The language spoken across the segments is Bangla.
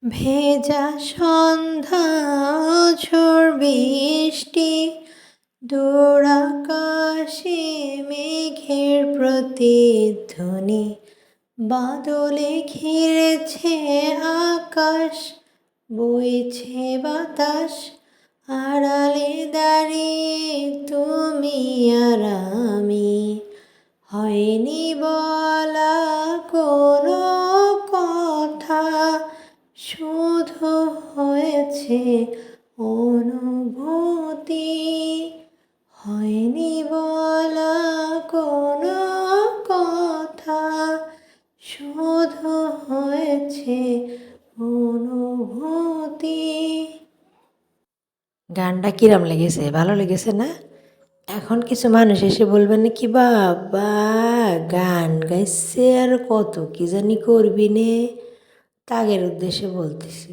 ভেজা সন্ধ্যা ঝড় বৃষ্টি দূর আকাশে মেঘের প্রতিধ্বনি বাদলে ঘিরেছে আকাশ বইছে বাতাস আড়ালে দাঁড়িয়ে তুমি আর আমি হয়নি বলা কোনো কথা শুধু হয়েছে অনুভূতি হয়নি বলা কোনো কথা শুধু হয়েছে অনুভূতি। গানটা কিরম লেগেছে? ভালো লেগেছে না? এখন কিছু মানুষ এসে বলবেন কি বাবা গান গাইছে আর কত কি জানি করবি নে, তাগের উদ্দেশ্যে বলতেছি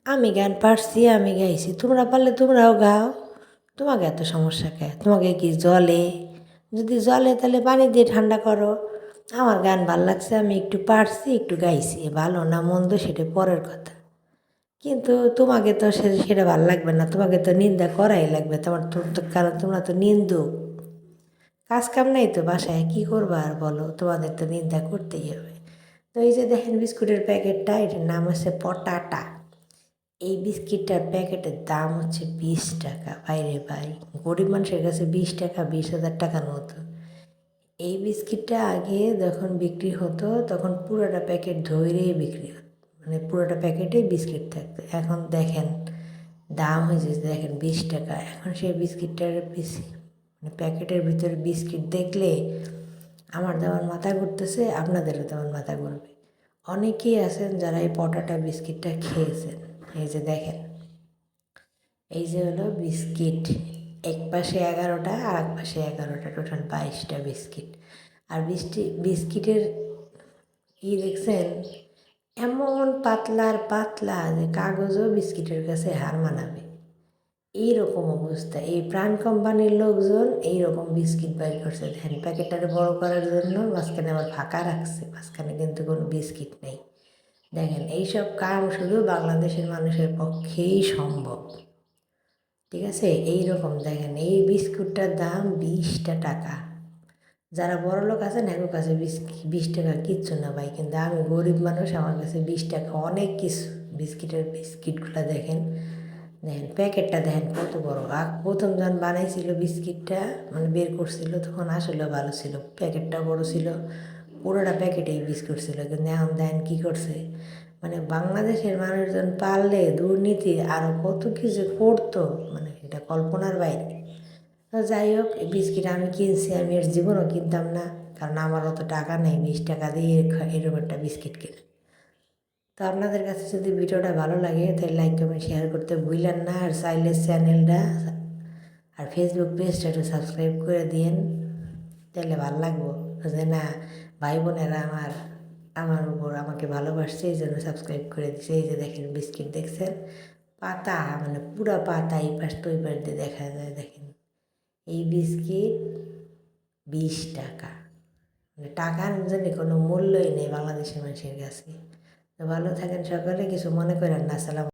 আমি গান পারছি, আমি গাইছি, তোমরা পারলে তোমরাও গাও। তোমাকে এত সমস্যা কে? তোমাকে কি জলে? যদি জলে তাহলে পানি দিয়ে ঠান্ডা করো। আমার গান ভাল লাগছে, আমি একটু পারছি, একটু গাইছি, ভালো না মন্দ সেটা পরের কথা। কিন্তু তোমাকে তো সেটা ভালো লাগবে না, তোমাকে তো নিন্দা করাই লাগবে। কারণ তোমরা তো নিন্দুক, কাজ কাম নাই তো বাসায়, কী করবা আর বলো, তোমাদের তো নিন্দা করতেই হবে। তো এই যে দেখেন বিস্কুটের প্যাকেটটা, এটার নাম হচ্ছে পটাটা। এই বিস্কিটটার প্যাকেটের দাম হচ্ছে 20 টাকা। বাইরে ভাই, গরিব মানুষের কাছে 20 টাকা 20,000 টাকার মতো। এই বিস্কিটটা আগে যখন বিক্রি হতো তখন পুরোটা প্যাকেট ধরেই বিক্রি হতো, মানে পুরোটা প্যাকেটেই বিস্কিট থাকতো। এখন দেখেন দাম হয়েছে দেখেন 20 টাকা। এখন সেই বিস্কিটটার মানে প্যাকেটের ভিতরে বিস্কিট দেখলে আমার যেমন মাথা ঘুরতেছে, আপনাদেরও তেমন মাথা ঘুরবে। অনেকেই আছেন যারা এই পটাটা বিস্কিটটা খেয়েছেন। এই যে দেখেন, এই যে হলো বিস্কিট, এক পাশে 11টা আর এক পাশে 11টা, টোটাল 22টা বিস্কিট। আর বিস্কিটের দেখছেন এমন পাতলার পাতলা যে কাগজও বিস্কিটের কাছে হার মানাবে, এইরকম অবস্থা। এই প্রাণ কোম্পানির লোকজন এইরকম বিস্কিট বাইর করছে। দেখেন প্যাকেটটারে বড় করার জন্য মাঝখানে আবার ফাঁকা রাখছে, মাঝখানে কিন্তু কোনো বিস্কিট নেই। দেখেন এইসব কাম শুধু বাংলাদেশের মানুষের পক্ষেই সম্ভব, ঠিক আছে? এইরকম দেখেন এই বিস্কুটটার দাম 20টা টাকা। যারা বড় লোক আছেন এর কাছে 20 টাকা কিচ্ছু না ভাই, কিন্তু আমি গরিব মানুষ, আমার কাছে 20 টাকা অনেক কিছু। বিস্কিটগুলো দেখেন, দেখেন প্যাকেটটা দেখেন কত বড়। প্রথম যখন বানাইছিল বিস্কিটটা, মানে বের করছিল, তখন আসলে ভালো ছিল, প্যাকেটটা বড় ছিল, পুরোটা প্যাকেটেই বিস্কুট ছিল। কিন্তু এখন দেখেন কী করছে, মানে বাংলাদেশের মানুষজন পারলে দুর্নীতি আরও কত কিছু করতো, মানে এটা কল্পনার বাইরে। তো যাই হোক, এই বিস্কিট আমি কিনছি, আমি এর জীবনও কিনতাম না, কারণ আমার অত টাকা নেই 20 টাকা দিয়ে এরকম একটা বিস্কিট কিনে। তো আপনাদের কাছে যদি ভিডিওটা ভালো লাগে তাহলে লাইক কমেন্ট শেয়ার করতে ভুলেন না। আর চাইলে চ্যানেলটা আর ফেসবুক পেজটা একটু সাবস্ক্রাইব করে দিন, তাহলে ভালো লাগবো যে না ভাই বোনেরা আমার উপর আমাকে ভালোবাসছে, এই জন্য সাবস্ক্রাইব করে দিচ্ছে। এই যে দেখেন বিস্কিট দেখছেন, পাতা মানে পুরা পাতা, এই পাশ তো ওই পাশ দিয়ে দেখা যায়। দেখেন এই বিস্কিট 20 টাকা, মানে টাকার জন্য কোনো মূল্যই নেই বাংলাদেশের মানুষের কাছে। তো ভালো থাকেন সকলে, কিছু মনে করেন না। আসসালাম।